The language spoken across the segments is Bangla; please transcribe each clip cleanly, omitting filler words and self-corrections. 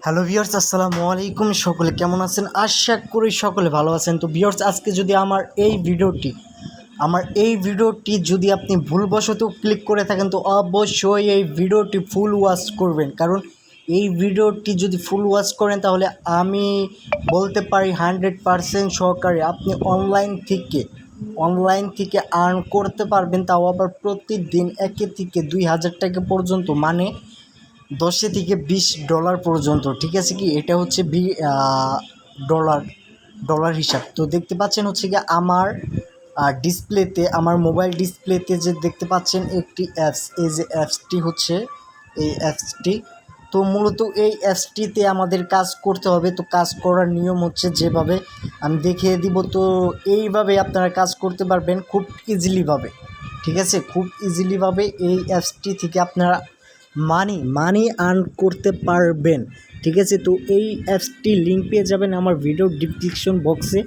হ্যালো ভিউয়ার্স, আসসালামু আলাইকুম। সকলে কেমন আছেন? আশা করি সকলে ভালো আছেন। তো ভিউয়ার্স, আজকে যদি আমার এই ভিডিওটি যদি আপনি ভুলবশত ক্লিক করে থাকেন, তো অবশ্যই এই ভিডিওটি ফুল ওয়াচ করবেন। কারণ এই ভিডিওটি যদি ফুল ওয়াচ করেন, তাহলে আমি বলতে পারি 100% সহকারে আপনি অনলাইন থেকে আর্ন করতে পারবেন, তাও আবার প্রতিদিন 1 থেকে 2,000 টাকা পর্যন্ত, মানে $10 থেকে $20 পর্যন্ত। ঠিক আছে কি, এটা হচ্ছে ডলার ডলার হিসাব। তো দেখতে পাচ্ছেন হচ্ছে কি আমার মোবাইল ডিসপ্লেতে যে দেখতে পাচ্ছেন একটি অ্যাপস, এই যে অ্যাপসটি হচ্ছে এই অ্যাপসটি। তো মূলত এই অ্যাপসটিতে আমাদের কাজ করতে হবে। তো কাজ করার নিয়ম হচ্ছে, যেভাবে আমি দেখিয়ে দিব, তো এইভাবে আপনারা কাজ করতে পারবেন খুব ইজিলিভাবে। ঠিক আছে, খুব ইজিলিভাবে এই অ্যাপসটি থেকে আপনারা মানি আর্ন করতে পারবেন। ঠিক আছে, তো এই অ্যাপসটির লিঙ্ক পেয়ে যাবেন আমার ভিডিও ডিসক্রিপশন বক্সে।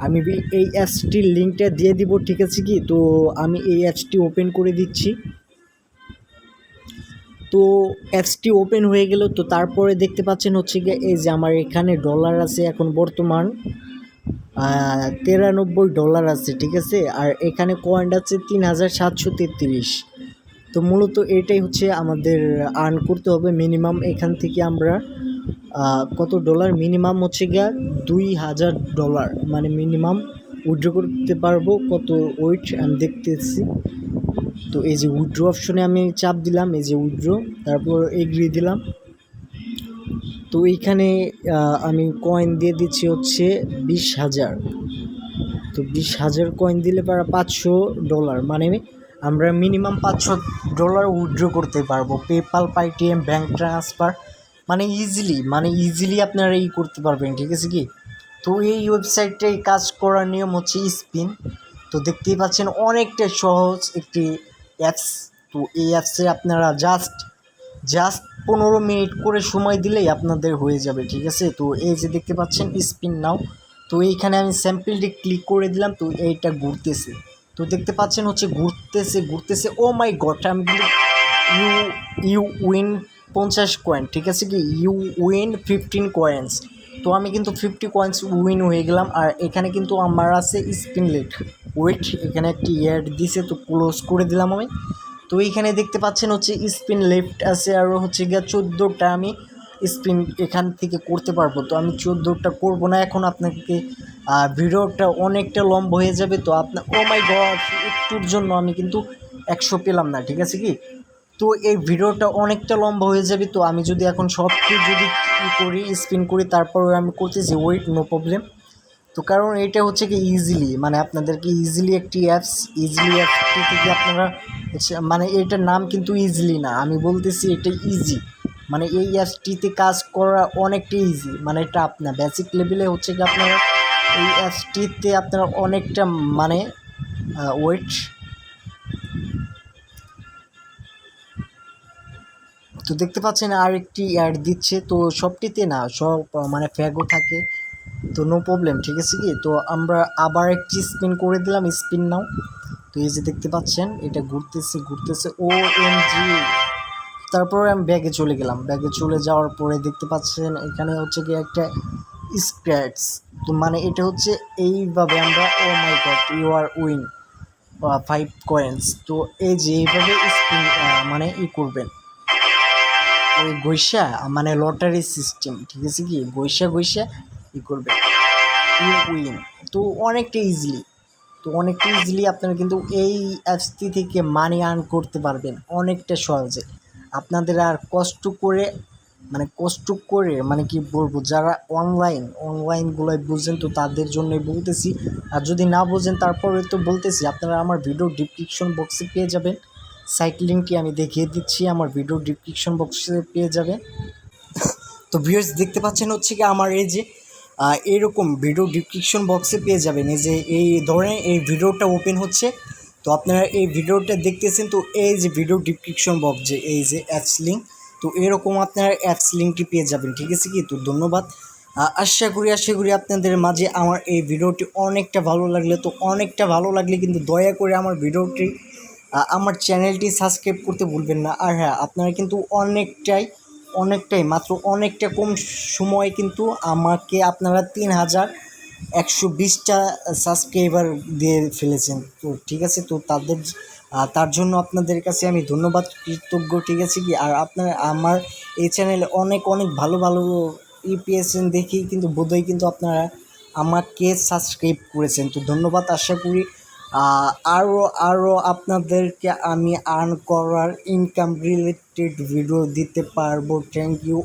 আমি এই অ্যাপসটির লিঙ্কটা দিয়ে দিব। ঠিক আছে কি, তো আমি এই অ্যাপসটি ওপেন করে দিচ্ছি। তো অ্যাপসটি ওপেন হয়ে গেল। তো তারপরে দেখতে পাচ্ছেন হচ্ছে গিয়ে এই যে আমার এখানে ডলার আছে এখন বর্তমান $93 আছে। ঠিক আছে, আর এখানে কয়েন আছে 3,733। তো মূলত এটাই হচ্ছে আমাদের আর্ন করতে হবে মিনিমাম। এখান থেকে আমরা কত ডলার, মিনিমাম হচ্ছে গিয়া $2,000, মানে মিনিমাম উইথড্র করতে পারবো। কত ওয়েট আমি দেখতেছি। তো এই যে উইথড্র অপশনে আমি চাপ দিলাম, এই যে উইথড্র, তারপর এগ্রি দিলাম। তো এইখানে আমি কয়েন দিয়ে দিচ্ছি হচ্ছে 20,000। তো 20,000 কয়েন দিলে পারা $500, মানে আমরা মিনিমাম $500 উইথড্র করতে পারবো। পেপাল, পেটিএম, ব্যাঙ্ক ট্রান্সফার, মানে ইজিলি আপনারা করতে পারবেন। ঠিক আছে কি, তো এই ওয়েবসাইটটায় কাজ করার নিয়ম হচ্ছে স্পিন। তো দেখতেই পাচ্ছেন অনেকটা সহজ একটি অ্যাপস। তো এই অ্যাপসে আপনারা জাস্ট 15 মিনিট করে সময় দিলেই আপনাদের হয়ে যাবে। ঠিক আছে, তো এই যে দেখতে পাচ্ছেন স্পিন নাও। তো এইখানে আমি স্যাম্পলটি ক্লিক করে দিলাম। তো এইটা ঘুরতেছে, তো দেখতে পাচ্ছেন হচ্ছে ঘুরতেছে। ও মাই গড, আমি কিন্তু ইউ ইউ উইন 50 কয়েন। ঠিক আছে কি, ইউ উইন 15 কয়েন্স। তো আমি কিন্তু 50 কয়েন্স উইন হয়ে গেলাম। আর এখানে কিন্তু আমার আছে স্পিন লেট ওয়েট, এখানে একটি অ্যাড দিছে, তো ক্লোজ করে দিলাম আমি। তো এইখানে দেখতে পাচ্ছেন হচ্ছে স্পিন লেফট আছে, আর হচ্ছে গিয়া 14টা আমি স্পিন এখান থেকে করতে পারবো। তো আমি 14টা করবো না এখন, আপনাকে ভিডিওটা অনেকটা লম্বা হয়ে যাবে। তো আপনার ও মাই গড, একটুর জন্য আমি কিন্তু 100 পেলাম না। ঠিক আছে কি, তো এই ভিডিওটা অনেকটা লম্বা হয়ে যাবে। তো আমি যদি এখন সবটি যদি স্পিন করি, তারপরে আমি করতেছি ওয়েট, নো প্রবলেম। তো কারণ এটা হচ্ছে কি ইজিলি, মানে আপনাদেরকে ইজিলি একটি অ্যাপসটি থেকে আপনারা মানে এটার নাম কিন্তু ইজিলি না, আমি বলতেছি এটা ইজি। মানে এই অ্যাপসটিতে কাজ করা অনেকটা ইজি, মানে এটা আপনার বেসিক লেভেলে হচ্ছে কি আপনারা এই অ্যাপসটিতে আপনারা অনেকটা মানে ওয়েট। তো দেখতে পাচ্ছেন আরেকটি অ্যাড দিচ্ছে। তো সবটিতে না, সব মানে ফ্যাগও থাকে। তো নো প্রবলেম। ঠিক আছে কি, তো আমরা আবার একটি স্পিন করে দিলাম, স্পিন নাও। তো এই যে দেখতে পাচ্ছেন এটা ঘুরতেছে ও এম জি। তারপরে আমি ব্যাগে চলে গেলাম। ব্যাগে চলে যাওয়ার পরে দেখতে পাচ্ছেন এখানে হচ্ছে কি একটা স্ক্র্যাচ। তো মানে এটা হচ্ছে এইভাবে আমরা, oh my god, you are win 5 coins. তো এই যে এইভাবে স্পিন মানে করবেন ওই গৈসা, মানে লটারি সিস্টেম। ঠিক আছে কি, গৈসা করবেন, ইউ উইন। তো অনেকটা ইজিলি আপনারা কিন্তু এই অ্যাপসটি থেকে মানি আর্ন করতে পারবেন অনেকটা সহজে। আপনাদের আর কষ্ট করে মানে কি বলবো, যারা অনলাইনগুলোয় বুঝেন, তো তাদের জন্যই বলতেছি। আর যদি না বোঝেন, তারপরে তো বলতেছি, আপনারা আমার ভিডিও ডিসক্রিপশন বক্সে পেয়ে যাবেন। সাইট লিঙ্কটি আমি দেখিয়ে দিচ্ছি, আমার ভিডিও ডিসক্রিপশন বক্সে পেয়ে যাবেন। তো ভিউয়ার্স দেখতে পাচ্ছেন হচ্ছে কি আমার এই যে এরকম ভিডিও ডিসক্রিপশন বক্সে পেয়ে যাবেন। এই যে এই ধরনের এই ভিডিওটা ওপেন হচ্ছে। তো আপনারা এই ভিডিওটা দেখতেছেন, তো এই যে ভিডিও ডিসক্রিপশন বক্সে এই যে অ্যাপস লিঙ্ক, তো এরকম আপনারা অ্যাপস লিঙ্কটি পেয়ে যাবেন। ঠিক আছে কি, তো ধন্যবাদ। আশা করি আপনাদের মাঝে আমার এই ভিডিওটি অনেকটা ভালো লাগলে কিন্তু দয়া করে আমার ভিডিওটি আমার চ্যানেলটি সাবস্ক্রাইব করতে ভুলবেন না। আর হ্যাঁ, আপনারা কিন্তু অনেকটাই অনেকটা কম সময়ে কিন্তু আমাকে আপনারা 3120টা সাবস্ক্রাইবার দিয়ে ফেলেছেন। তো ঠিক আছে, তো তার জন্য আপনাদের কাছে আমি ধন্যবাদ কৃতজ্ঞ, ঠিক আছে কি। আর আপনারা আমার এই চ্যানেলে অনেক ভালো ভালো পেয়েছেন দেখেই কিন্তু বোধহয় কিন্তু আপনারা আমাকে সাবস্ক্রাইব করেছেন। তো ধন্যবাদ। আশা করি আরও আপনাদেরকে আমি আর্ন করার ইনকাম রিলেটেড ভিডিও দিতে পারবো। Thank you.